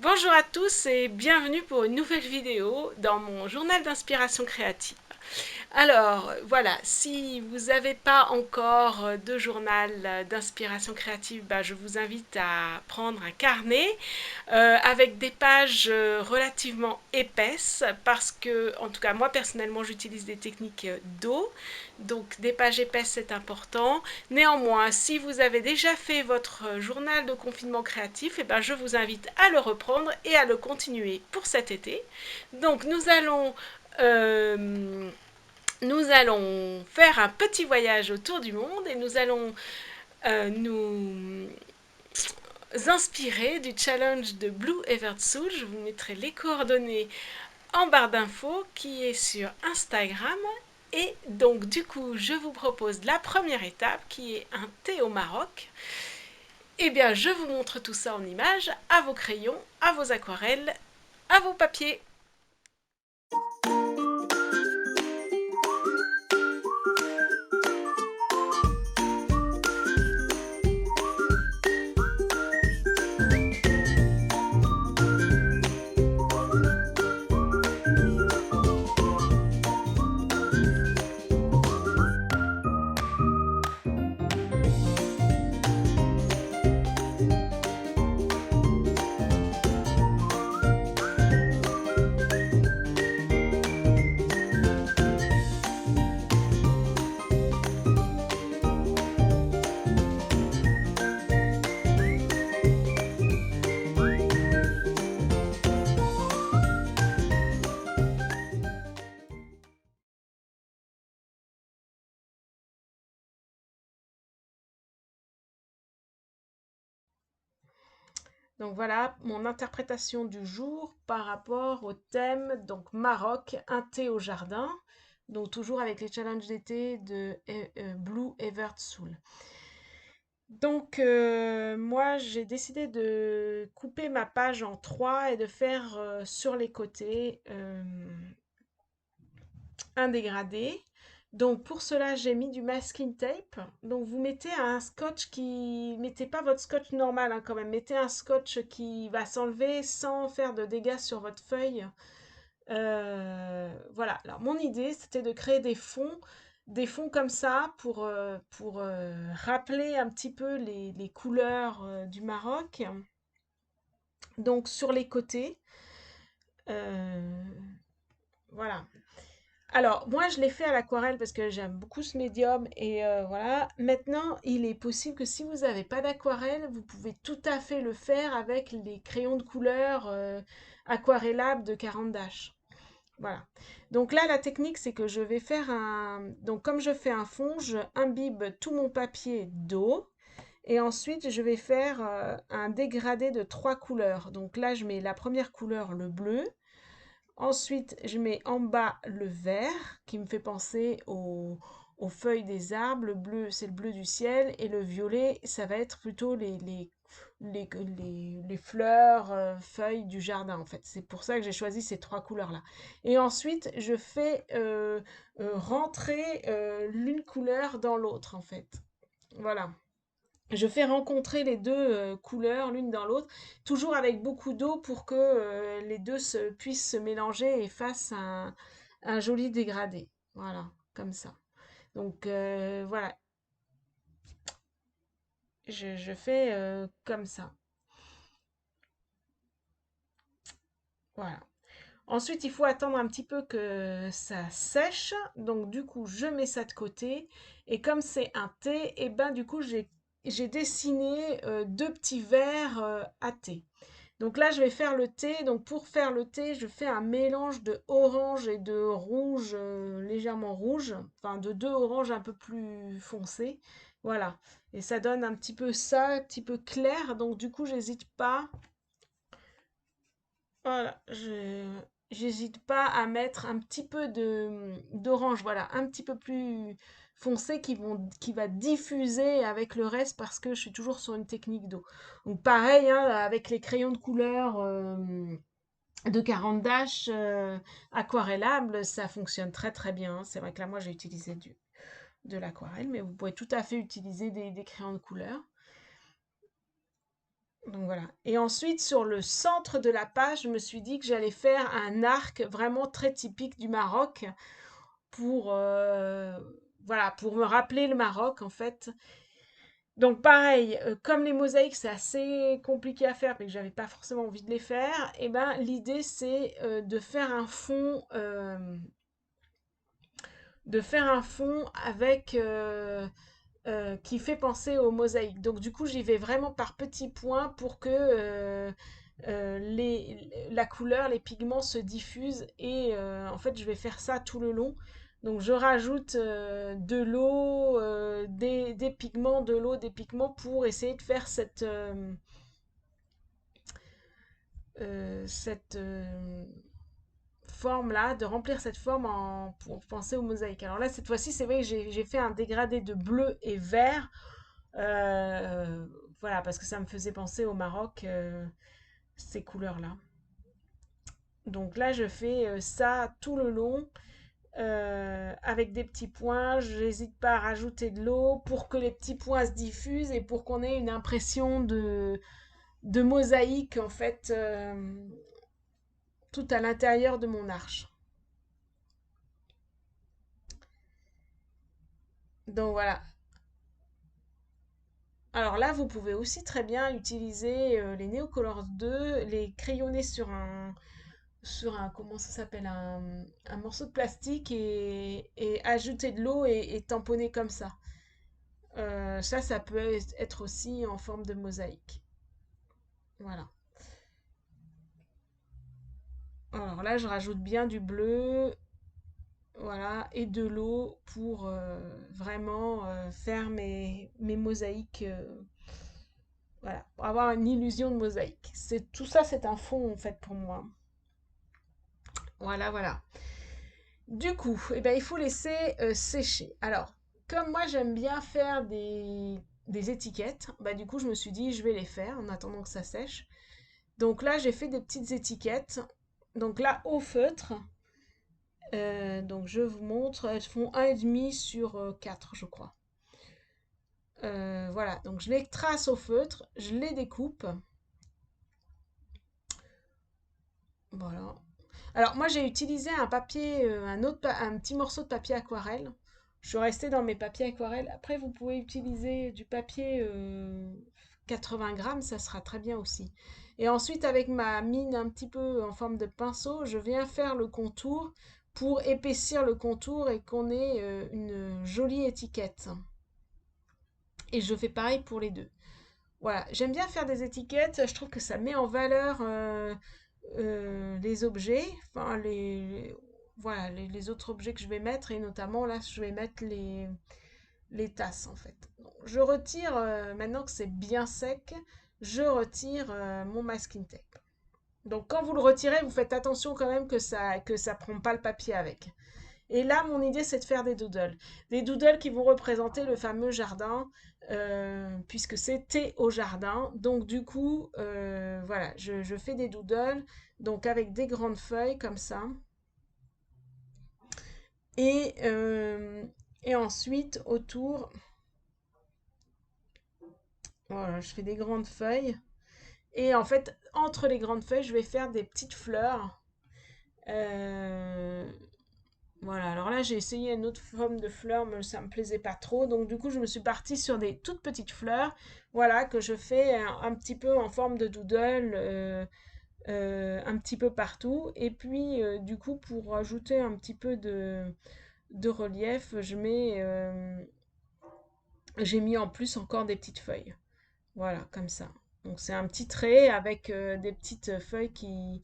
Bonjour à tous et bienvenue pour une nouvelle vidéo dans mon journal d'inspiration créative. Alors voilà, si vous n'avez pas encore de journal d'inspiration créative, je vous invite à prendre un carnet avec des pages relativement épaisses parce que, en tout cas moi personnellement, j'utilise des techniques d'eau, donc des pages épaisses c'est important. Néanmoins, si vous avez déjà fait votre journal de confinement créatif, je vous invite à le reprendre et à le continuer pour cet été. Donc nous allons faire un petit voyage autour du monde et nous allons nous inspirer du challenge de Blue Evert Soul. Je vous mettrai les coordonnées en barre d'infos qui est sur Instagram. Et donc du coup, je vous propose la première étape qui est un thé au Maroc. Eh bien, je vous montre tout ça en images, à vos crayons, à vos aquarelles, à vos papiers. Donc voilà mon interprétation du jour par rapport au thème, donc Maroc, un thé au jardin, donc toujours avec les challenges d'été de Blue Evert Soul. Donc moi j'ai décidé de couper ma page en trois et de faire sur les côtés un dégradé. Donc pour cela, j'ai mis du masking tape. Donc vous mettez un scotch qui... Mettez pas votre scotch normal hein, quand même. Mettez un scotch qui va s'enlever sans faire de dégâts sur votre feuille. Voilà. Alors mon idée, c'était de créer des fonds comme ça pour rappeler un petit peu les couleurs du Maroc. Donc sur les côtés. Euh, voilà. Alors, moi, je l'ai fait à l'aquarelle parce que j'aime beaucoup ce médium et voilà. Maintenant, il est possible que si vous n'avez pas d'aquarelle, vous pouvez tout à fait le faire avec les crayons de couleur aquarellables de Caran d'Ache. Voilà. Donc là, la technique, c'est que je vais faire un... Donc comme je fais un fond, je imbibe tout mon papier d'eau et ensuite, je vais faire un dégradé de trois couleurs. Donc là, je mets la première couleur, le bleu. Ensuite, je mets en bas le vert qui me fait penser aux feuilles des arbres. Le bleu, c'est le bleu du ciel. Et le violet, ça va être plutôt les fleurs, feuilles du jardin en fait. C'est pour ça que j'ai choisi ces trois couleurs-là. Et ensuite, je fais rentrer l'une couleur dans l'autre en fait. Voilà. Je fais rencontrer les deux couleurs l'une dans l'autre, toujours avec beaucoup d'eau pour que les deux puissent se mélanger et fassent un joli dégradé. Voilà, comme ça. Donc voilà, je fais comme ça. Voilà. Ensuite, il faut attendre un petit peu que ça sèche. Donc du coup, je mets ça de côté. Et comme c'est un thé, et ben du coup, j'ai dessiné deux petits verres à thé. Donc là, je vais faire le thé. Donc pour faire le thé, je fais un mélange de orange et de rouge légèrement rouge, enfin de deux oranges un peu plus foncés. Voilà. Et ça donne un petit peu ça, un petit peu clair. Donc du coup, j'hésite pas. Voilà, j'hésite pas à mettre un petit peu de d'orange, voilà, un petit peu plus foncé qui va diffuser avec le reste parce que je suis toujours sur une technique d'eau. Donc pareil, hein, avec les crayons de couleur de Caran d'Ache aquarellables, ça fonctionne très très bien. C'est vrai que là, moi, j'ai utilisé de l'aquarelle, mais vous pouvez tout à fait utiliser des crayons de couleur. Donc voilà. Et ensuite, sur le centre de la page, je me suis dit que j'allais faire un arc vraiment très typique du Maroc pour, voilà, pour me rappeler le Maroc en fait. Donc pareil, comme les mosaïques, c'est assez compliqué à faire, mais que j'avais pas forcément envie de les faire, et ben l'idée c'est de faire un fond, avec qui fait penser aux mosaïques. Donc du coup, j'y vais vraiment par petits points pour que la couleur, les pigments se diffusent et en fait, je vais faire ça tout le long. Donc je rajoute de l'eau, des pigments, de l'eau, des pigments pour essayer de faire cette forme-là, de remplir cette forme pour penser aux mosaïques. Alors là, cette fois-ci, c'est vrai que j'ai fait un dégradé de bleu et vert. euh, voilà, parce que ça me faisait penser au Maroc, ces couleurs-là. Donc là, je fais ça tout le long. Avec des petits points, je n'hésite pas à rajouter de l'eau pour que les petits points se diffusent et pour qu'on ait une impression de mosaïque en fait, tout à l'intérieur de mon arche. Donc voilà. Alors là, vous pouvez aussi très bien utiliser les Neocolors 2, les crayonner comment ça s'appelle, un morceau de plastique et ajouter de l'eau et tamponner comme ça. Ça peut être aussi en forme de mosaïque. Voilà. Alors là, je rajoute bien du bleu, voilà, et de l'eau pour vraiment faire mes mosaïques, voilà, pour avoir une illusion de mosaïque. Tout ça, c'est un fond en fait pour moi. Voilà, voilà. Du coup, eh ben, il faut laisser sécher. Alors, comme moi j'aime bien faire des étiquettes, bah du coup je me suis dit je vais les faire en attendant que ça sèche. Donc là j'ai fait des petites étiquettes. Donc là au feutre, donc je vous montre, elles font 1,5 sur 4 je crois. Voilà, donc je les trace au feutre, je les découpe. Voilà. Alors moi j'ai utilisé un papier, un petit morceau de papier aquarelle. Je suis restée dans mes papiers aquarelles. Après vous pouvez utiliser du papier 80 grammes, ça sera très bien aussi. Et ensuite avec ma mine un petit peu en forme de pinceau, je viens faire le contour pour épaissir le contour et qu'on ait une jolie étiquette. Et je fais pareil pour les deux. Voilà, j'aime bien faire des étiquettes, je trouve que ça met en valeur les objets, enfin voilà, les autres objets que je vais mettre, et notamment là, je vais mettre les tasses en fait. Bon, je retire, maintenant que c'est bien sec, je retire mon masking tape. Donc quand vous le retirez, vous faites attention quand même que ça prend pas le papier avec. Et là, mon idée, c'est de faire des doodles. Des doodles qui vont représenter le fameux jardin, puisque c'était au jardin. Donc, du coup, voilà, je fais des doodles, donc avec des grandes feuilles comme ça. Et, euh, et ensuite, autour, voilà, je fais des grandes feuilles. Et en fait, entre les grandes feuilles, je vais faire des petites fleurs. Euh, Voilà, alors là j'ai essayé une autre forme de fleur, mais ça me plaisait pas trop. Donc du coup je me suis partie sur des toutes petites fleurs, voilà, que je fais un petit peu en forme de doodle, un petit peu partout. Et puis du coup pour ajouter un petit peu de relief, j'ai mis en plus encore des petites feuilles. Voilà, comme ça. Donc c'est un petit trait avec des petites feuilles qui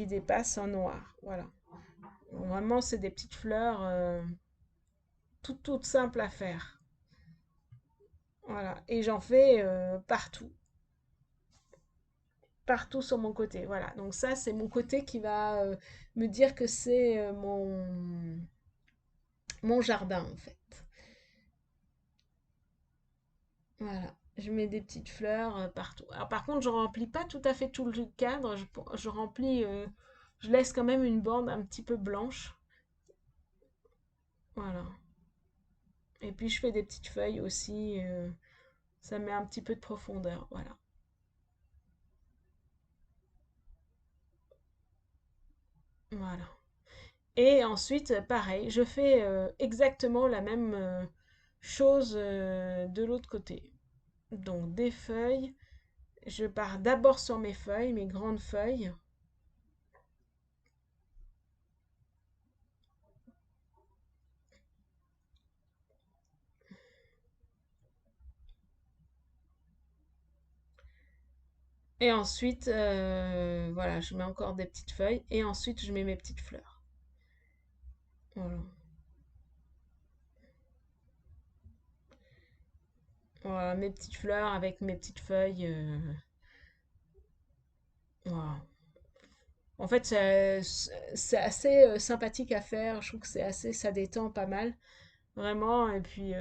dépassent en noir. Voilà. Vraiment, c'est des petites fleurs toutes simples à faire. Voilà. Et j'en fais partout. Partout sur mon côté. Voilà. Donc ça, c'est mon côté qui va me dire que c'est mon jardin, en fait. Voilà. Je mets des petites fleurs partout. Alors par contre, je remplis pas tout à fait tout le cadre. Je remplis, je laisse quand même une bande un petit peu blanche. Voilà. Et puis je fais des petites feuilles aussi. Ça met un petit peu de profondeur. Voilà. Voilà. Et ensuite, pareil, je fais exactement la même chose de l'autre côté. Donc des feuilles, je pars d'abord sur mes feuilles, mes grandes feuilles. Et ensuite, voilà, je mets encore des petites feuilles. Et ensuite, je mets mes petites fleurs. Voilà. Voilà, mes petites fleurs avec mes petites feuilles. Voilà. En fait, c'est assez sympathique à faire. Je trouve que c'est assez, ça détend pas mal, vraiment. Et puis,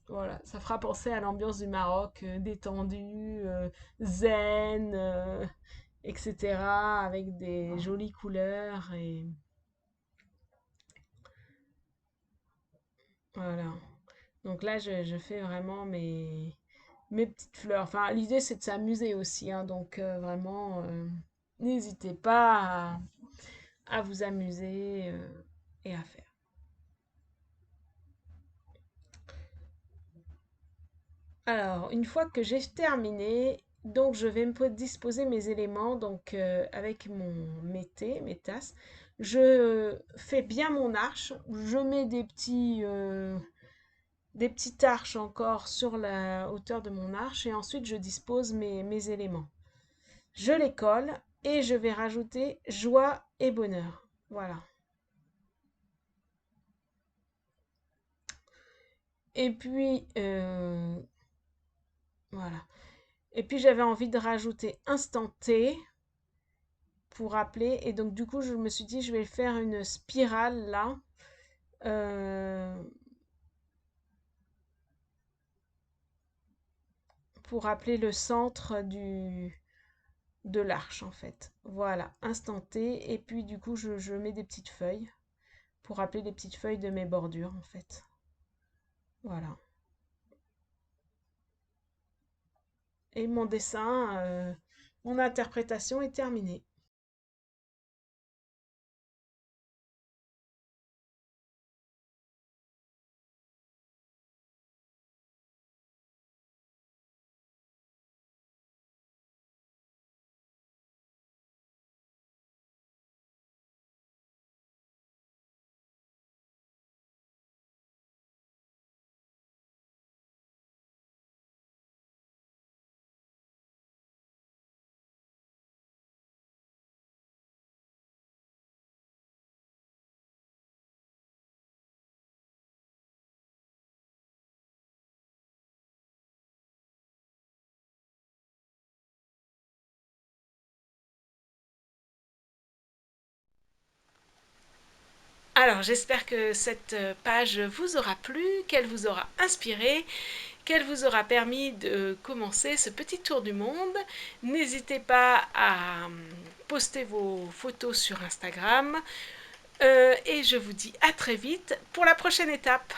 voilà, ça fera penser à l'ambiance du Maroc, détendue, zen, etc., avec des jolies couleurs. Et voilà. Donc là, je fais vraiment mes petites fleurs. Enfin, l'idée, c'est de s'amuser aussi, hein. Donc, vraiment, n'hésitez pas à vous amuser et à faire. Alors, une fois que j'ai terminé, donc je vais me disposer mes éléments, donc avec mes tasses. Je fais bien mon arche. Je mets des petites arches encore sur la hauteur de mon arche et ensuite je dispose mes éléments. Je les colle et je vais rajouter joie et bonheur. Voilà. Et puis, voilà. Et puis j'avais envie de rajouter instant T pour rappeler. Et donc du coup, je me suis dit, je vais faire une spirale là. euh, pour rappeler le centre de l'arche en fait. Voilà, instant T. Et puis du coup, je mets des petites feuilles pour rappeler les petites feuilles de mes bordures en fait. Voilà. Et mon dessin, mon interprétation est terminée. Alors, j'espère que cette page vous aura plu, qu'elle vous aura inspiré, qu'elle vous aura permis de commencer ce petit tour du monde. N'hésitez pas à poster vos photos sur Instagram. Et je vous dis à très vite pour la prochaine étape.